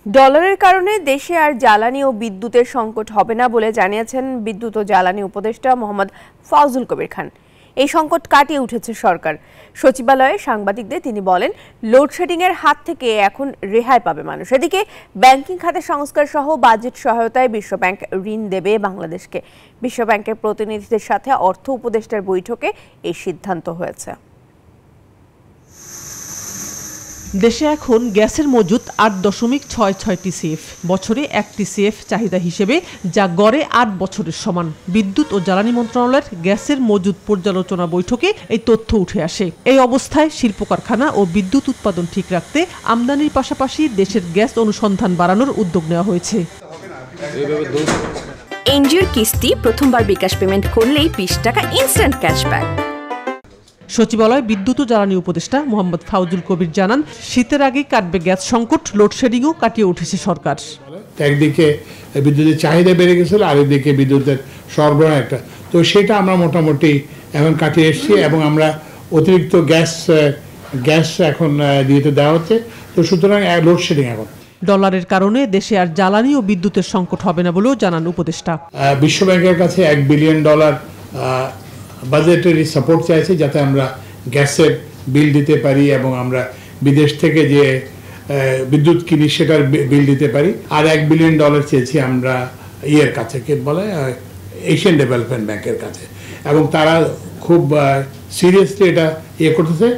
ডলারের কারণে দেশে আর জ্বালানি ও বিদ্যুতের সংকট হবে না বলে জানিয়েছেন বিদ্যুৎ ও জ্বালানি উপদেষ্টা মোহাম্মদ ফাউজুল কবির খান। এই সংকট কাটিয়ে উঠেছে সরকার। সচিবালয়ে সাংবাদিকদের তিনি বলেন, লোডশেডিং এর হাত থেকে এখন রেহাই পাবে মানুষ। এদিকে ব্যাংকিং খাতে সংস্কার সহ বাজেট সহায়তায় বিশ্বব্যাংক ঋণ দেবে বাংলাদেশকে। বিশ্বব্যাংকের প্রতিনিধিদের সাথে অর্থ উপদেষ্টার বৈঠকে এই সিদ্ধান্ত হয়েছে। দেশে এখন গ্যাসের মজুত ৮.৬৬ টিসিএফ, বছরে ১ টিসিএফ চাহিদা হিসেবে, যা গড়ে ৮ বছরের সমান। বিদ্যুৎ ও জ্বালানি মন্ত্রণালয়ের গ্যাসের মজুত পর্যালোচনা বৈঠকে এই তথ্য উঠে আসে। এই অবস্থায় শিল্প কারখানা ও বিদ্যুৎ উৎপাদন ঠিক রাখতে আমদানির পাশাপাশি দেশের গ্যাস অনুসন্ধান বাড়ানোর উদ্যোগ নেওয়া হয়েছে। এনজিওর কিস্তি প্রথমবার বিকাশ পেমেন্ট করলেই ২০ টাকা ইনস্ট্যান্ট ক্যাশব্যাক। সচিবালয় বিদ্যুৎ ও জ্বালানি উপদেষ্টা মোহাম্মদ ফাউজুল কবির জানান, শীতের আগেই কাটবে গ্যাস সংকট, লোডশেডিংও কাটিয়ে উঠেছে সরকার। একদিকে বিদ্যুতের চাহিদা বেড়ে গেছিল, আরেকদিকে বিদ্যুতের সরবরাহ একটা, তো সেটা আমরা মোটামুটি এখন কাটিয়ে এসেছি এবং আমরা অতিরিক্ত গ্যাস এখন দিতে দেওয়া হচ্ছে। তো সুতরাং লোডশেডিং এখন ডলারের কারণে দেশে আর জ্বালানি ও বিদ্যুতের সংকট হবে না বলেও জানান উপদেষ্টা। বিশ্বব্যাংকের কাছে $1 বিলিয়ন বাজেটারি সাপোর্ট চাইছে, যাতে আমরা গ্যাসের বিল দিতে পারি এবং আমরা বিদেশ থেকে যে বিদ্যুৎ কিনি সেটার বিল দিতে পারি। আর $1 বিলিয়ন চেয়েছি আমরা ইয়ের কাছে, কে বলে, এশিয়ান ডেভেলপমেন্ট ব্যাংকের কাছে, এবং তারা খুব সিরিয়াসলি এটা করতেছে।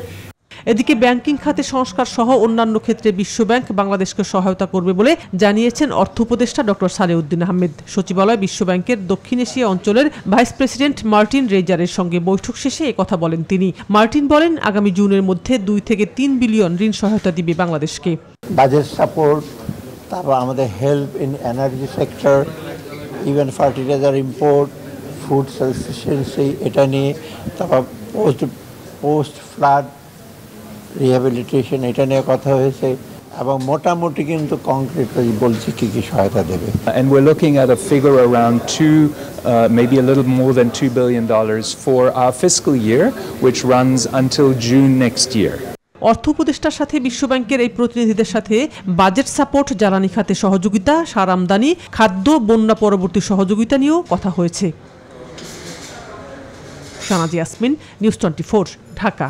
এদিকে ব্যাংকিং খাতে সংস্কার সহ অন্যান্য ক্ষেত্রে বিশ্বব্যাংক বাংলাদেশকে সহায়তা করবে বলে জানিয়েছেন অর্থ উপদেষ্টা ডক্টর সালেউদ্দিন আহমেদ। সচিবালয় বিশ্বব্যাংকের দক্ষিণ এশিয়া অঞ্চলের ভাইস প্রেসিডেন্ট মার্টিন রেজারের সঙ্গে বৈঠক শেষে একথা বলেন তিনি। মার্টিন বলেন, আগামী জুনের মধ্যে 2 থেকে 3 বিলিয়ন ঋণ সহায়তা দিবে বাংলাদেশকে। বাজেট সাপোর্ট, তারপর আমাদের help in energy sector, even fertiliser import, food self sufficiency, এটা নিয়ে, তারপর পোস্ট ফ্লাড রিহ্যাবিলিটেশন, এটা নিয়ে কথা হয়েছে, এবং মোটামুটি কিন্তু কংক্রিটলি বলছি কি কি সহায়তা দেবে। And we're looking at a figure around maybe a little more than $2 billion for our fiscal year, which runs until June next year. অর্থ উপদেষ্টার সাথে বিশ্বব্যাংকের এই প্রতিনিধিদের সাথে বাজেট সাপোর্ট, জ্বালানি খাতে সহযোগিতা, সার আমদানি, খাদ্য, বন্যা পরবর্তী সহযোগিতা নিয়েও কথা হয়েছে। শাহনাজ ইয়াসমিন, নিউজ 24, ঢাকা।